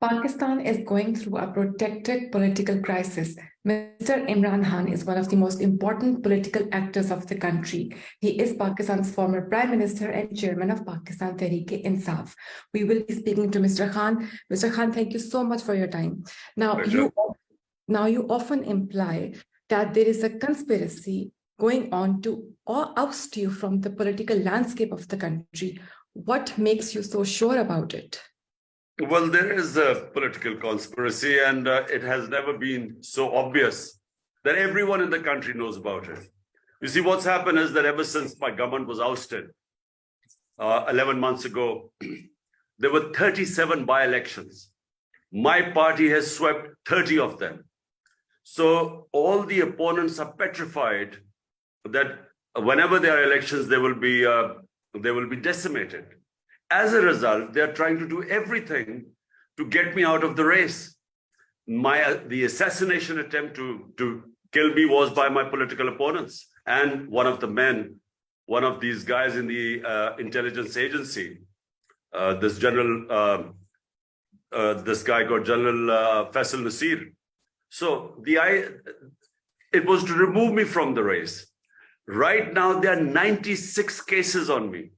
Pakistan is going through a protracted political crisis. Mr. Imran Khan is one of the most important political actors of the country. He is Pakistan's former Prime Minister and Chairman of Pakistan Tehreek-e-Insaf. We will be speaking to Mr. Khan. Mr. Khan, thank you so much for your time. Now, you often imply that there is a conspiracy going on to oust you from the political landscape of the country. What makes you so sure about it? Well, there is a political conspiracy, and it has never been so obvious that everyone in the country knows about it. You see, what's happened is that ever since my government was ousted 11 months ago, there were 37 by-elections. My party has swept 30 of them. So all the opponents are petrified that whenever there are elections, they will be decimated. As a result, they are trying to do everything to get me out of the race. The assassination attempt to kill me was by my political opponents. And one of these guys in the intelligence agency, this guy called General Faisal Nasir. So it was to remove me from the race. Right now, there are 96 cases on me,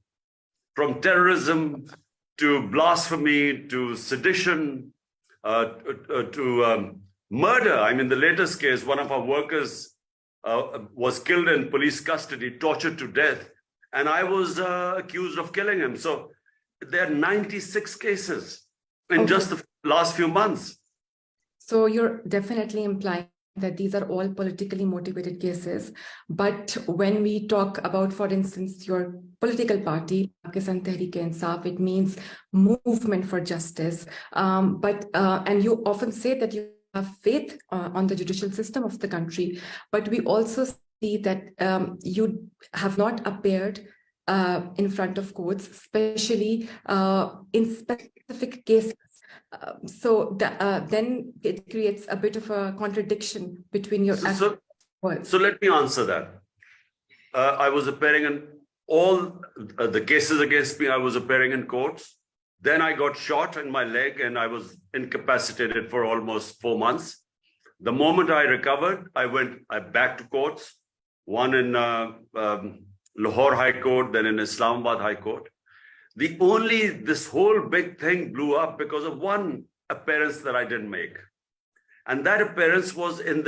from terrorism to blasphemy to sedition to murder. I mean, the latest case, one of our workers was killed in police custody, tortured to death, and I was accused of killing him. So there are 96 cases in just the last few months. So you're definitely implying that these are all politically motivated cases. But when we talk about, for instance, your political party, Pakistan Tehreek-e-Insaf, it means movement for justice. And you often say that you have faith on the judicial system of the country. But we also see that you have not appeared in front of courts, especially in specific cases. Then it creates a bit of a contradiction between your words. So let me answer that. I was appearing in all the cases against me. I was appearing in courts. Then I got shot in my leg and I was incapacitated for almost 4 months. The moment I recovered, I went back to courts, one in Lahore High Court, then in Islamabad High Court. This whole big thing blew up because of one appearance that I didn't make. And that appearance was in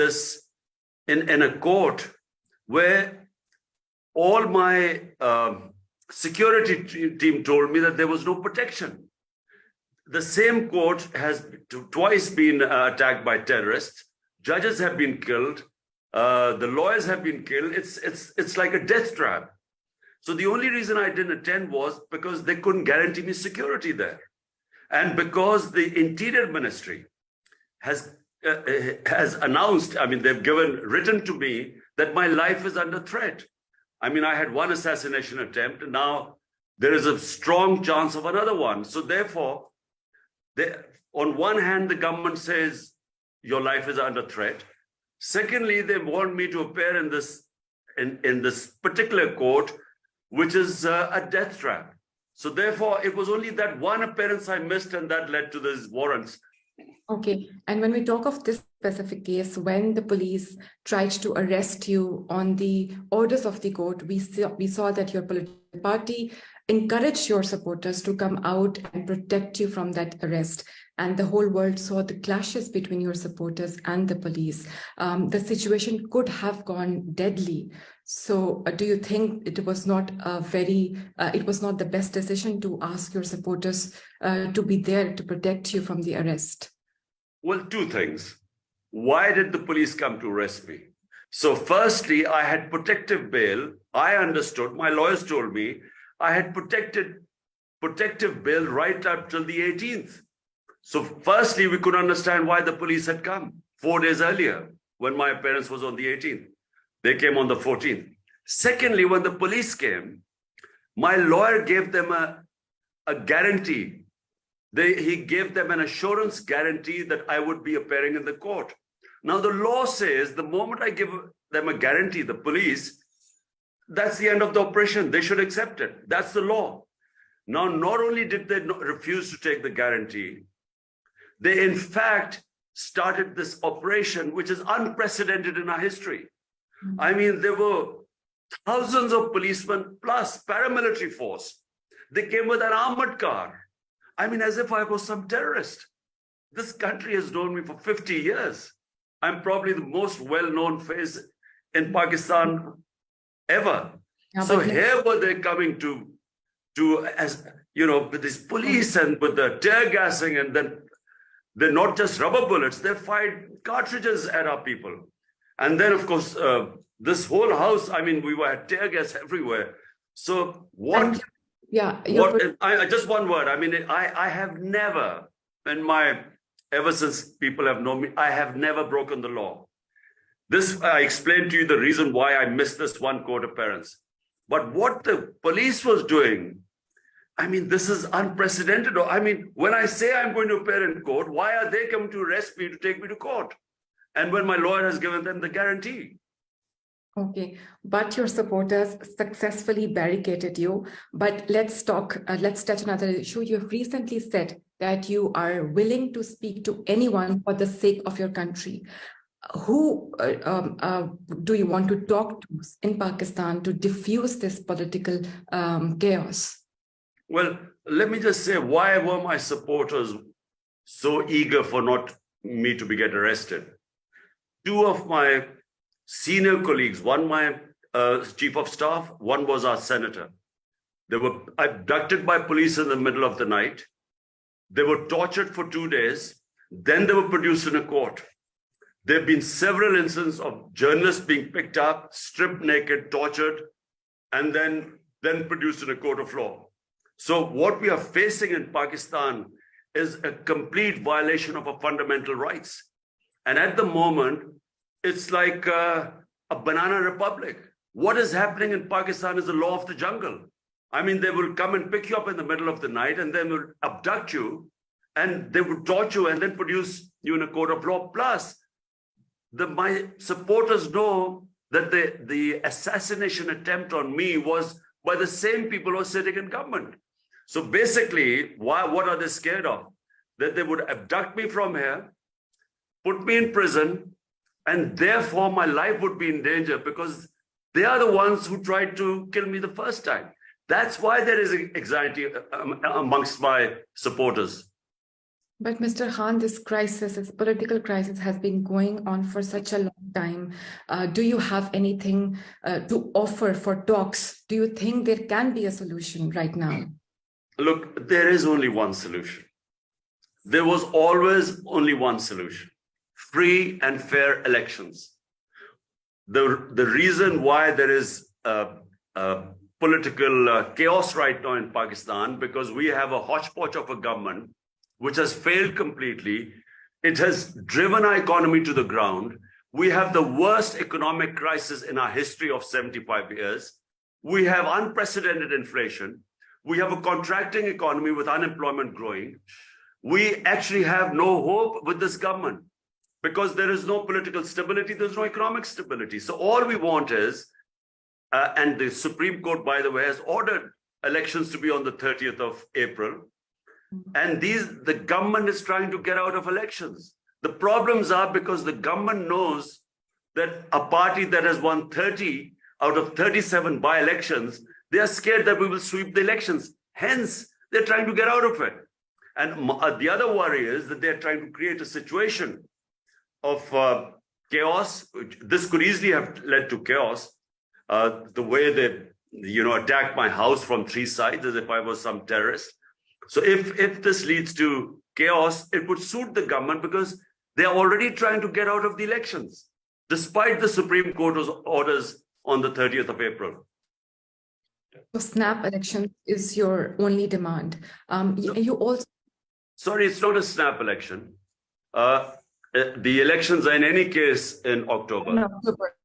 a court where all my security team told me that there was no protection. The same court has twice been attacked by terrorists. Judges have been killed. The lawyers have been killed. It's like a death trap. So the only reason I didn't attend was because they couldn't guarantee me security there. And because the Interior Ministry has announced, I mean, they've written to me that my life is under threat. I mean, I had one assassination attempt, and now there is a strong chance of another one. So therefore, on one hand, the government says your life is under threat. Secondly, they want me to appear in this particular court, which is a death trap. So therefore, it was only that one appearance I missed, and that led to these warrants. Okay. And when we talk of this specific case, when the police tried to arrest you on the orders of the court, we saw that your political party encouraged your supporters to come out and protect you from that arrest. And the whole world saw the clashes between your supporters and the police. The situation could have gone deadly. So do you think it was not the best decision to ask your supporters to be there to protect you from the arrest? Well, two things. Why did the police come to arrest me? So firstly, I had protective bail. I understood, my lawyers told me, I had protective bail right up till the 18th. So firstly, we could understand why the police had come 4 days earlier when my appearance was on the 18th. They came on the 14th. Secondly, when the police came, my lawyer gave them a guarantee. He gave them an assurance guarantee that I would be appearing in the court. Now, the law says the moment I give them a guarantee, the police, that's the end of the operation. They should accept it. That's the law. Now, not only did they refuse to take the guarantee, They, in fact, started this operation, which is unprecedented in our history. I mean, there were thousands of policemen plus paramilitary force. They came with an armored car. I mean, as if I was some terrorist. This country has known me for 50 years. I'm probably the most well-known face in Pakistan ever. So here were they coming to as you know, with this police and with the tear gassing, and then they're not just rubber bullets, they fired cartridges at our people. And then, of course, this whole house, I mean, we had tear gas everywhere. So what? Just one word. I mean, I have never, ever since people have known me, I have never broken the law. This, I explained to you the reason why I missed this one court appearance. But what the police was doing, I mean, this is unprecedented. I mean, when I say I'm going to appear in court, why are they coming to arrest me to take me to court? And when my lawyer has given them the guarantee. Okay, but your supporters successfully barricaded you. But let's touch another issue. You've recently said that you are willing to speak to anyone for the sake of your country. Who do you want to talk to in Pakistan to diffuse this political chaos? Well, let me just say, why were my supporters so eager for not me to get arrested? Two of my senior colleagues, one my chief of staff, one was our senator. They were abducted by police in the middle of the night. They were tortured for 2 days. Then they were produced in a court. There have been several instances of journalists being picked up, stripped naked, tortured, and then produced in a court of law. So what we are facing in Pakistan is a complete violation of our fundamental rights. And at the moment, it's like a banana republic. What is happening in Pakistan is the law of the jungle. I mean, they will come and pick you up in the middle of the night and then will abduct you and they will torture you and then produce you in a court of law. Plus, my supporters know that the assassination attempt on me was by the same people who are sitting in government. So basically, what are they scared of? That they would abduct me from here, put me in prison, and therefore my life would be in danger because they are the ones who tried to kill me the first time. That's why there is anxiety amongst my supporters. But Mr. Khan, this crisis, this political crisis has been going on for such a long time. Do you have anything to offer for talks? Do you think there can be a solution right now? Look, there is only one solution. There was always only one solution: free and fair elections. The reason why there is political chaos right now in Pakistan, because we have a hodgepodge of a government which has failed completely. It has driven our economy to the ground. We have the worst economic crisis in our history of 75 years. We have unprecedented inflation. We have a contracting economy with unemployment growing. We actually have no hope with this government because there is no political stability, there's no economic stability. So all we want is, and the Supreme Court, by the way, has ordered elections to be on the 30th of April. And the government is trying to get out of elections. The problems are because the government knows that a party that has won 30 out of 37 by-elections, they are scared that we will sweep the elections. Hence, they're trying to get out of it. And the other worry is that they're trying to create a situation of chaos. This could easily have led to chaos. The way they, attacked my house from 3 sides as if I was some terrorist. So if this leads to chaos, it would suit the government because they are already trying to get out of the elections, despite the Supreme Court's orders on the 30th of April. So snap election is your only demand. You also... Sorry, it's not a snap election. The elections are in any case in October. In October.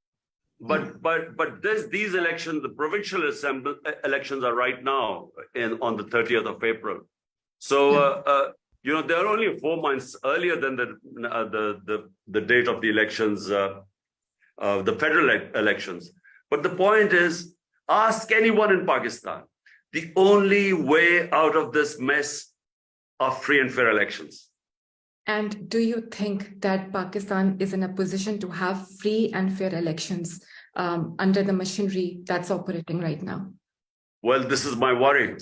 But these elections, the provincial assembly elections are right now on the 30th of April. So, they're only 4 months earlier than the date of the elections, the federal elections. But the point is, ask anyone in Pakistan. The only way out of this mess are free and fair elections. And do you think that Pakistan is in a position to have free and fair elections under the machinery that's operating right now? Well, this is my worry.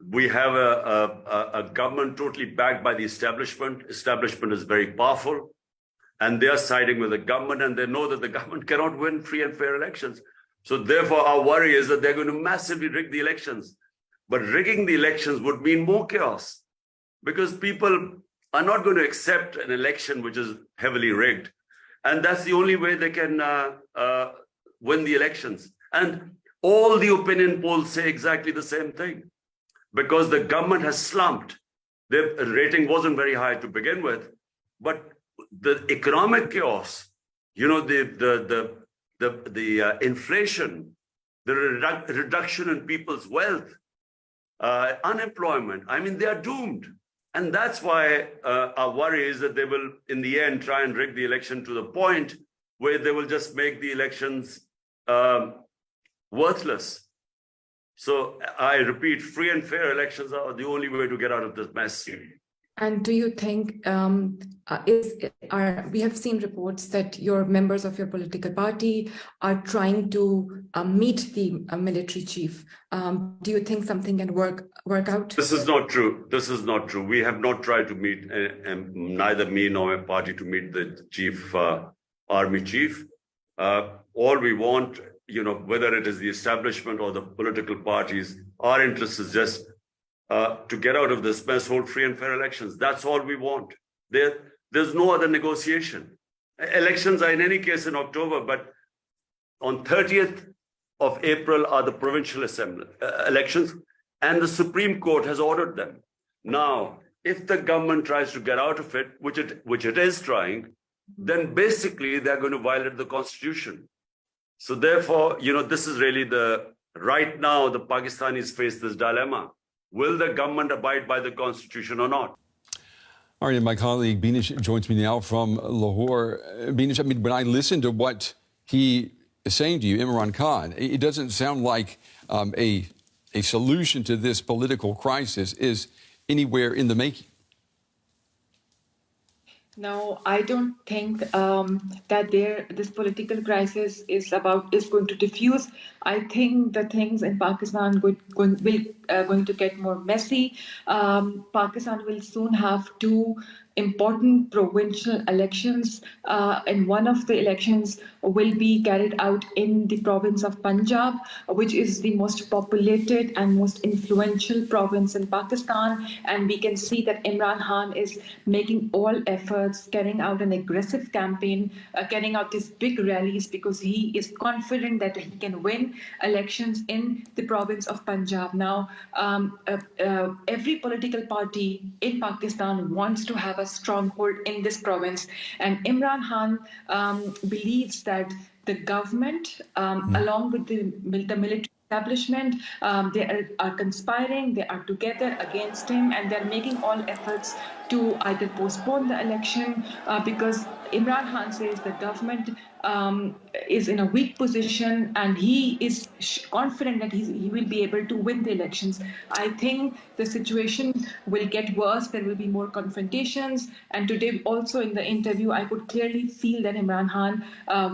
We have a government totally backed by the establishment. Establishment is very powerful, and they are siding with the government, and they know that the government cannot win free and fair elections. So therefore, our worry is that they're going to massively rig the elections. But rigging the elections would mean more chaos, because people are not going to accept an election which is heavily rigged. And that's the only way they can win the elections. And all the opinion polls say exactly the same thing, because the government has slumped. Their rating wasn't very high to begin with, but the economic chaos, you know, the inflation, the reduction in people's wealth, unemployment, I mean, they are doomed. And that's why our worry is that they will, in the end, try and rig the election to the point where they will just make the elections worthless. So I repeat, free and fair elections are the only way to get out of this mess. And do you think we have seen reports that your members of your political party are trying to meet the military chief? Do you think something can work out? This is not true. This is not true. We have not tried to meet, neither me nor my party, to meet the chief, army chief. All we want, you know, whether it is the establishment or the political parties, our interest is just to get out of this mess, hold free and fair elections. That's all we want. There's no other negotiation. Elections are in any case in October, but on 30th of April are the provincial assembly elections, and the Supreme Court has ordered them. Now, if the government tries to get out of it, which it is trying, then basically they're going to violate the constitution. So therefore, you know, this is really right now the Pakistanis face this dilemma. Will the government abide by the constitution or not? All right, and my colleague Beenish joins me now from Lahore. Beenish, I mean, when I listen to what he is saying to you, Imran Khan, it doesn't sound like a solution to this political crisis is anywhere in the making. No, I don't think that this political crisis is going to diffuse. I think the things in Pakistan going to get more messy. Pakistan will soon have two important provincial elections, and one of the elections will be carried out in the province of Punjab, which is the most populated and most influential province in Pakistan. And we can see that Imran Khan is making all efforts, carrying out an aggressive campaign, carrying out these big rallies, because he is confident that he can win elections in the province of Punjab. Now, every political party in Pakistan wants to have a stronghold in this province, and Imran Khan believes that the government, along with the military establishment, they are conspiring, they are together against him, and they're making all efforts to either postpone the election, because Imran Khan says the government is in a weak position, and he is confident that he will be able to win the elections. I think the situation will get worse. There will be more confrontations. And today also in the interview, I could clearly feel that Imran Khan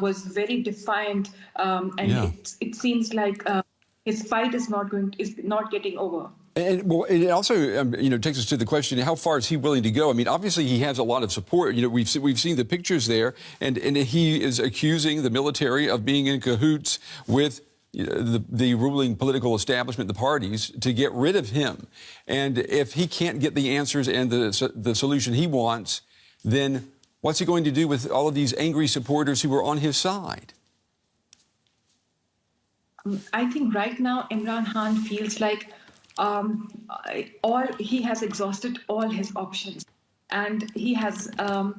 was very defiant, it seems like his fight is not getting over. And well, it also, takes us to the question: how far is he willing to go? I mean, obviously he has a lot of support. You know, we've seen the pictures there, and he is accusing the military of being in cahoots with the ruling political establishment, the parties, to get rid of him. And if he can't get the answers and the solution he wants, then what's he going to do with all of these angry supporters who are on his side? I think right now Imran Khan feels like he has exhausted all his options, and he has to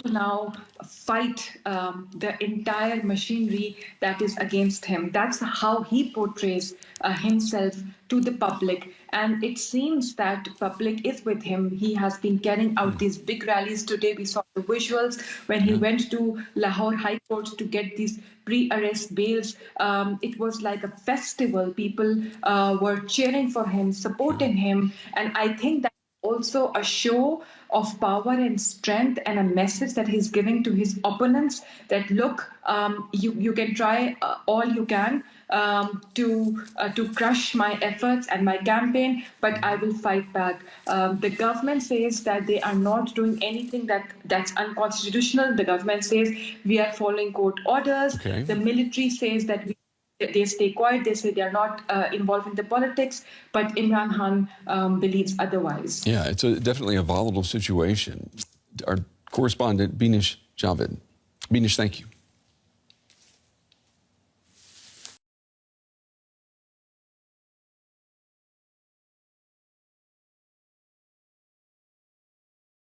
now fight the entire machinery that is against him. That's how he portrays himself to the public, and it seems that public is with him. He has been carrying out these big rallies. Today we saw the visuals when he went to Lahore High Court to get these pre-arrest bails. It was like a festival. People were cheering for him, supporting him, and I think that also a show of power and strength and a message that he's giving to his opponents that look, you can try all you can to crush my efforts and my campaign, but I will fight back. The government says that they are not doing anything that's unconstitutional. The government says we are following court orders. Okay. The military says that they stay quiet. They say they are not involved in the politics, but Imran Khan believes otherwise. Yeah, it's definitely a volatile situation. Our correspondent, Beenish Javed. Beenish, thank you.